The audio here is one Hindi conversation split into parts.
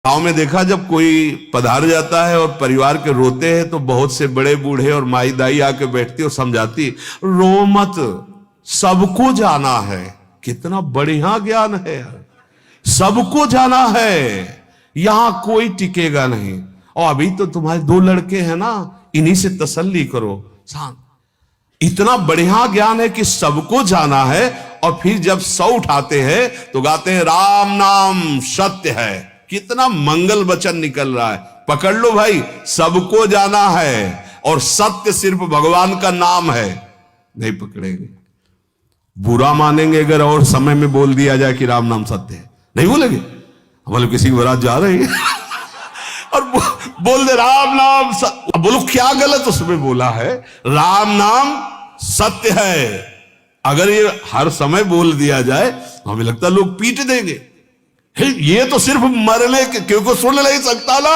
गांव में देखा जब कोई पधार जाता है और परिवार के रोते हैं तो बहुत से बड़े बूढ़े और माई दाई आके बैठती और समझाती, रो मत, सबको जाना है। कितना बढ़िया ज्ञान है यार, सबको जाना है, यहां कोई टिकेगा नहीं। और अभी तो तुम्हारे 2 लड़के हैं ना, इन्हीं से तसल्ली करो। इतना बढ़िया ज्ञान है कि सबको जाना है। और फिर जब 100 उठाते हैं तो गाते हैं राम नाम सत्य है। कितना मंगल वचन निकल रहा है। पकड़ लो भाई, सबको जाना है और सत्य सिर्फ भगवान का नाम है। नहीं पकड़ेंगे, बुरा मानेंगे अगर और समय में बोल दिया जाए कि राम नाम सत्य है। नहीं बोलेंगे। हमारे किसी की बारात जा रही है और बोल दे राम नाम सत्य। बोलो क्या गलत उसमें बोला है? राम नाम सत्य है। अगर ये हर समय बोल दिया जाए हमें लगता है लोग पीट देंगे। ये तो सिर्फ मरने के, क्योंकि सुन नहीं सकता ना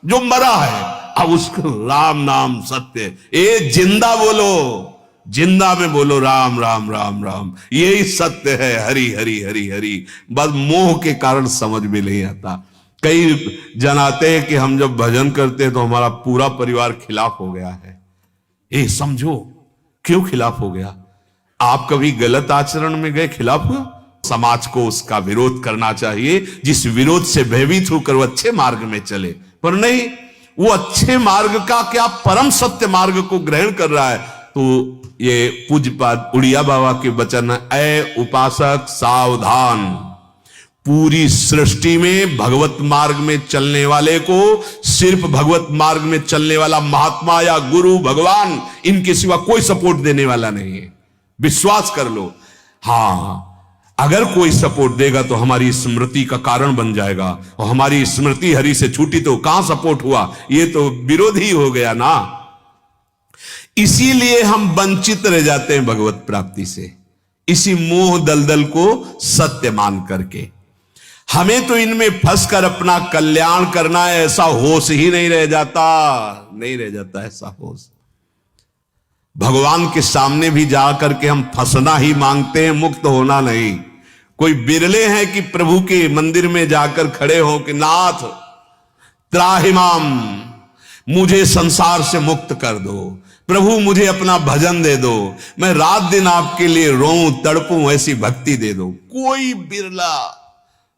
जो मरा है। अब उसको राम नाम सत्य, ये जिंदा बोलो, जिंदा में बोलो राम राम राम राम, यही सत्य है। हरि हरि हरि हरि। बस मोह के कारण समझ में नहीं आता। कई जन आते हैं कि हम जब भजन करते हैं तो हमारा पूरा परिवार खिलाफ हो गया है। ये समझो क्यों खिलाफ हो गया? आप कभी गलत आचरण में गए, खिलाफ हुआ? समाज को उसका विरोध करना चाहिए, जिस विरोध से भयभीत होकर वो अच्छे मार्ग में चले। पर नहीं, वो अच्छे मार्ग का क्या परम सत्य मार्ग को ग्रहण कर रहा है। तो ये पूज्यपाद उड़िया बाबा के वचन है, ऐ उपासक सावधान, पूरी सृष्टि में भगवत मार्ग में चलने वाले को सिर्फ भगवत मार्ग में चलने वाला महात्मा या गुरु भगवान, इनके सिवा कोई सपोर्ट देने वाला नहीं है। विश्वास कर लो। हाँ, अगर कोई सपोर्ट देगा तो हमारी स्मृति का कारण बन जाएगा, और हमारी स्मृति हरि से छूटी तो कहां सपोर्ट हुआ? ये तो विरोधी हो गया ना। इसीलिए हम वंचित रह जाते हैं भगवत प्राप्ति से, इसी मोह दलदल को सत्य मान करके। हमें तो इनमें फंसकर अपना कल्याण करना है, ऐसा होश ही नहीं रह जाता, नहीं रह जाता ऐसा होश। भगवान के सामने भी जाकर के हम फंसना ही मांगते हैं, मुक्त होना नहीं। कोई बिरले हैं कि प्रभु के मंदिर में जाकर खड़े हो कि नाथ त्राहिमाम, मुझे संसार से मुक्त कर दो, प्रभु मुझे अपना भजन दे दो, मैं रात दिन आपके लिए रोऊं तड़पूं, ऐसी भक्ति दे दो। कोई बिरला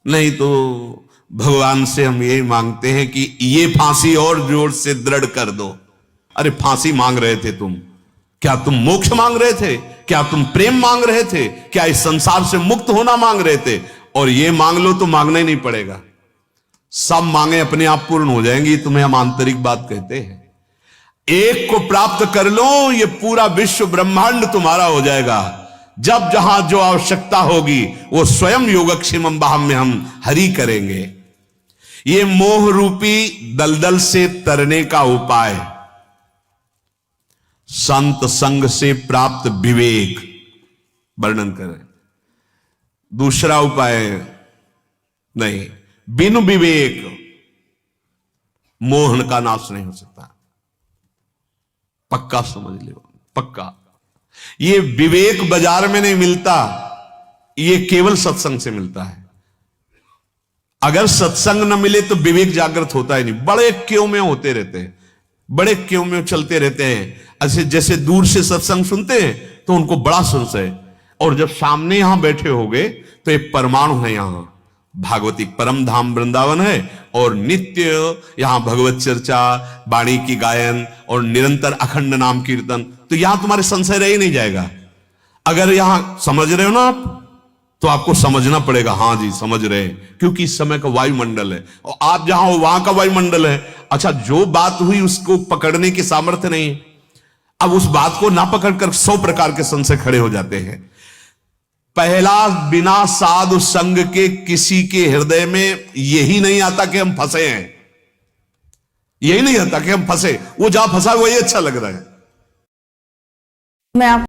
नहीं। तो भगवान से हम यही मांगते हैं कि ये फांसी और जोर से दृढ़ कर दो। अरे फांसी मांग रहे थे तुम, क्या तुम मोक्ष मांग रहे थे? क्या तुम प्रेम मांग रहे थे? क्या इस संसार से मुक्त होना मांग रहे थे? और ये मांग लो तो मांगना ही नहीं पड़ेगा, सब मांगे अपने आप पूर्ण हो जाएंगी। तुम्हें हम आंतरिक बात कहते हैं। एक को प्राप्त कर लो, ये पूरा विश्व ब्रह्मांड तुम्हारा हो जाएगा। जब जहां जो आवश्यकता होगी वो स्वयं योगक्षेमम बाहम में हम हरि करेंगे। ये मोह रूपी दलदल से तरने का उपाय संत संग से प्राप्त विवेक वर्णन करें। दूसरा उपाय नहीं, बिन विवेक मोहन का नाश नहीं हो सकता। पक्का समझ लो, पक्का। ये विवेक बाजार में नहीं मिलता, ये केवल सत्संग से मिलता है। अगर सत्संग न मिले तो विवेक जागृत होता ही नहीं। बड़े क्यों में होते रहते हैं, बड़े क्यों में चलते रहते हैं। ऐसे जैसे दूर से सत्संग सुनते हैं तो उनको बड़ा संशय, और जब सामने यहां बैठे होगे तो एक परमाणु है, यहां भागवती परम धाम वृंदावन है, और नित्य यहां भगवत चर्चा, वाणी की गायन और निरंतर अखंड नाम कीर्तन। तो यहां तुम्हारे संशय रह ही नहीं जाएगा। अगर यहां समझ रहे हो ना आप, तो आपको समझना पड़ेगा, हां जी समझ रहे हैं, क्योंकि इस समय का वायुमंडल है और आप जहां हो वहां का वायुमंडल है। अच्छा, जो बात हुई उसको पकड़ने की सामर्थ्य नहीं। अब उस बात को ना पकड़कर 100 प्रकार के संशय खड़े हो जाते हैं। पहला, बिना साधु संग के किसी के हृदय में यही नहीं आता कि हम फंसे हैं, यही नहीं आता कि हम फंसे। वो जहां फंसा वही अच्छा लग रहा है। मैं आप